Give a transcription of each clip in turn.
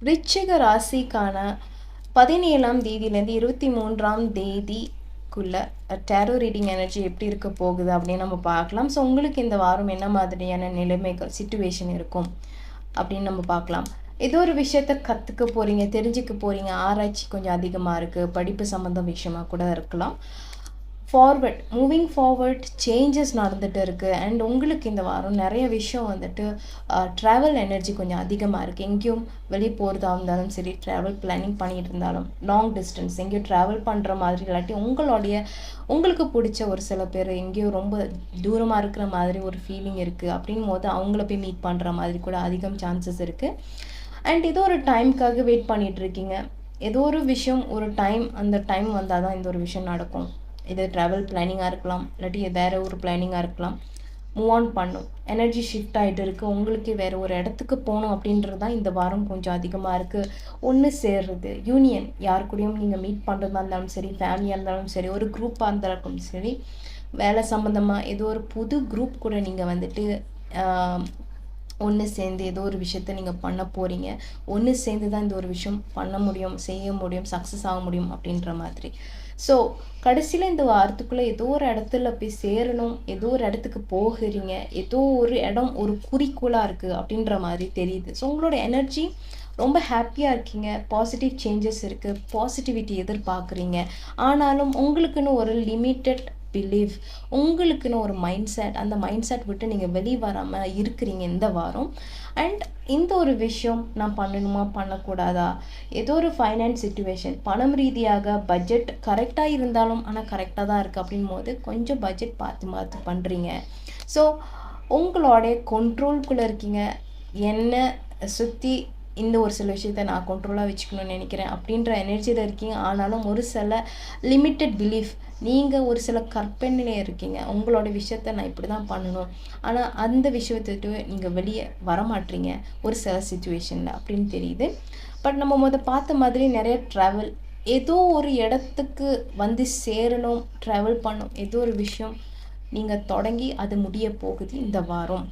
விருச்சிக ராசிக்கான 17ஆம் தேதியிலேருந்து 23ஆம் தேதிக்குள்ள டேரோ ரீடிங் எனர்ஜி எப்படி இருக்க போகுது அப்படின்னு நம்ம பார்க்கலாம். ஸோ உங்களுக்கு இந்த வாரம் என்ன மாதிரியான நிலைமைகள் சிச்சுவேஷன் இருக்கும் அப்படின்னு நம்ம பார்க்கலாம். ஏதோ ஒரு விஷயத்த கற்றுக்க போகிறீங்க, தெரிஞ்சுக்க போகிறீங்க, ஆராய்ச்சி கொஞ்சம் அதிகமாக இருக்குது, படிப்பு சம்மந்த விஷயமா கூட இருக்கலாம். மூவிங் ஃபார்வர்ட் சேஞ்சஸ் நடந்துகிட்டு இருக்குது. அண்ட் உங்களுக்கு இந்த வாரம் நிறைய விஷயம் வந்துட்டு ட்ராவல் எனர்ஜி கொஞ்சம் அதிகமாக இருக்குது. எங்கேயும் வெளியே போகிறதா இருந்தாலும் சரி, ட்ராவல் பிளானிங் பண்ணிகிட்டு இருந்தாலும் லாங் டிஸ்டன்ஸ் எங்கேயும் ட்ராவல் பண்ணுற மாதிரி இல்லாட்டி உங்களுக்கு பிடிச்ச ஒரு சில பேர் எங்கேயோ ரொம்ப தூரமாக இருக்கிற மாதிரி ஒரு ஃபீலிங் இருக்குது அப்படின் போது அவங்கள போய் மீட் பண்ணுற மாதிரி கூட அதிகம் சான்சஸ் இருக்குது. அண்ட் ஏதோ ஒரு டைமுக்காக வெயிட் பண்ணிகிட்ருக்கீங்க. ஏதோ ஒரு விஷயம் ஒரு அந்த டைம் வந்தால் தான் இந்த ஒரு விஷயம் நடக்கும். இது ட்ராவல் பிளானிங்காக இருக்கலாம், இல்லாட்டி வேறு ஒரு பிளானிங்காக இருக்கலாம். மூவ் ஆன் பண்ணும், எனர்ஜி ஷிஃப்ட் ஆகிட்டு இருக்குது. உங்களுக்கு வேறு ஒரு இடத்துக்கு போகணும் அப்படின்றது தான் இந்த வாரம் கொஞ்சம் அதிகமாக இருக்குது. ஒன்று சேர்றது, யூனியன், யார் கூடயும் நீங்கள் மீட் பண்ணுறதா இருந்தாலும் சரி, ஃபேமிலியாக இருந்தாலும் சரி, ஒரு குரூப்பாக இருந்தாலும் சரி, வேலை சம்மந்தமாக ஏதோ ஒரு புது குரூப் கூட நீங்கள் வந்துட்டு ஒன்று சேர்ந்து ஏதோ ஒரு விஷயத்த நீங்கள் பண்ண போகிறீங்க. ஒன்று சேர்ந்து தான் இந்த ஒரு விஷயம் பண்ண முடியும், செய்ய முடியும், சக்ஸஸ் ஆக முடியும் அப்படின்ற மாதிரி. ஸோ கடைசியில் இந்த வாரத்துக்குள்ளே ஏதோ ஒரு இடத்துல போய் சேரணும், ஏதோ ஒரு இடத்துக்கு போகிறீங்க, ஏதோ ஒரு இடம் ஒரு குறிக்கோளாக இருக்குது அப்படின்ற மாதிரி தெரியுது. ஸோ உங்களோட எனர்ஜி ரொம்ப ஹாப்பியாக இருக்கீங்க, பாசிட்டிவ் சேஞ்சஸ் இருக்குது, பாசிட்டிவிட்டி எதிர்பார்க்குறீங்க. ஆனாலும் உங்களுக்குன்னு ஒரு லிமிட்டட் பிலீவ், உங்களுக்குன்னு ஒரு மைண்ட் செட், அந்த மைண்ட் செட் விட்டு நீங்கள் வெளியே வராமல் இருக்கிறீங்க இந்த வாரம். அண்ட் இந்த ஒரு விஷயம் நான் பண்ணணுமா பண்ணக்கூடாதா, ஏதோ ஒரு ஃபைனான்ஸ் சிச்சுவேஷன், பணம் ரீதியாக பட்ஜெட் கரெக்டாக இருந்தாலும் ஆனால் கரெக்டாக தான் இருக்குது அப்படின் போது கொஞ்சம் பட்ஜெட் பார்த்து பண்ணுறீங்க. ஸோ உங்களோடைய கண்ட்ரோல்குள்ளே இருக்கீங்க. என்னை சுற்றி இந்த ஒரு சில விஷயத்த நான் கண்ட்ரோலாக வச்சுக்கணும்னு நினைக்கிறேன் அப்படின்ற எனர்ஜியில் இருக்கீங்க. ஆனாலும் ஒரு சில லிமிட்டட் பிலீஃப், நீங்கள் ஒரு சில கற்பனையிலே இருக்கீங்க. உங்களோட விஷயத்த நான் இப்படி தான் பண்ணணும், ஆனால் அந்த விஷயத்துட்டு நீங்கள் வெளியே வரமாட்டீங்க ஒரு சில சிச்சுவேஷனில் அப்படின்னு தெரியுது. பட் நம்ம பார்த்த மாதிரி நிறைய ட்ராவல், ஏதோ ஒரு இடத்துக்கு வந்து சேரணும், ட்ராவல் பண்ணணும், ஏதோ ஒரு விஷயம் நீங்கள் தொடங்கி அது முடிய போகுது இந்த வாரம்.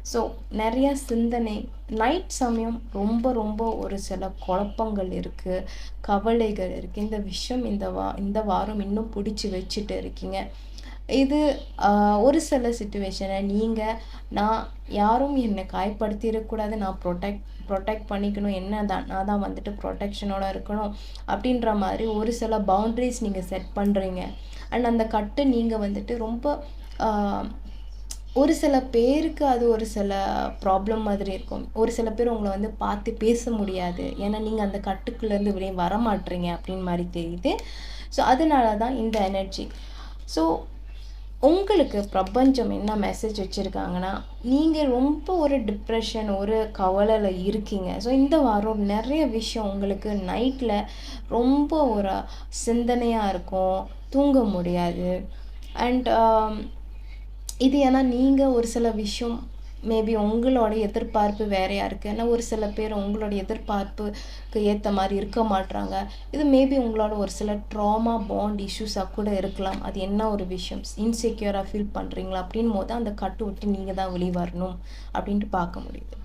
ஸோ நிறைய சிந்தனை, நைட் சமயம் ரொம்ப ரொம்ப ஒரு சில குழப்பங்கள் இருக்குது, கவலைகள் இருக்குது. இந்த விஷயம் இந்த வாரம் இன்னும் பிடிச்சி வச்சுட்டு இருக்கீங்க. இது ஒரு சில சிச்சுவேஷனை நான் யாரும் என்னை காயப்படுத்திடக்கூடாது, நான் ப்ரொடெக்ட் பண்ணிக்கணும், நான் தான் வந்துட்டு ப்ரொடெக்ஷனோட இருக்கணும் அப்படின்ற மாதிரி ஒரு சில பவுண்ட்ரிஸ் நீங்கள் செட் பண்ணுறீங்க. அண்ட் அந்த கட்டு நீங்கள் வந்துட்டு ரொம்ப ஒரு சில பேருக்கு அது ஒரு சில ப்ராப்ளம் மாதிரி இருக்கும். ஒரு சில பேர் உங்களை பார்த்து பேச முடியாது, ஏன்னா நீங்கள் அந்த கட்டுக்குள்ளேருந்து வெளியே வரமாட்றீங்க அப்படின்னு மாதிரி தெரியுது. ஸோ அதனால தான் இந்த எனர்ஜி. ஸோ உங்களுக்கு பிரபஞ்சம் என்ன மெசேஜ் வச்சுருக்காங்கன்னா, நீங்கள் ரொம்ப ஒரு டிப்ரெஷன், ஒரு கவலையில் இருக்கீங்க. ஸோ இந்த வாரம் நிறைய விஷயம் உங்களுக்கு நைட்டில் ரொம்ப ஒரு சிந்தனையாக இருக்கும், தூங்க முடியாது. அண்ட் இது ஏன்னா நீங்கள் ஒரு சில விஷயம் மேபி உங்களோட எதிர்பார்ப்பு வேறையாக இருக்குது. ஏன்னா ஒரு சில பேர் உங்களோட எதிர்பார்ப்புக்கு ஏற்ற மாதிரி இருக்க மாட்றாங்க. இது மேபி உங்களோட ஒரு சில ட்ராமா பாண்ட் இஷ்யூஸாக கூட இருக்கலாம். அது என்ன ஒரு விஷயம், இன்செக்யூராக ஃபீல் பண்ணுறீங்களா அப்படின் போது அந்த கட்டு விட்டு நீங்கள் தான் வெளியே வரணும் அப்படின்ட்டு பார்க்க முடியுது.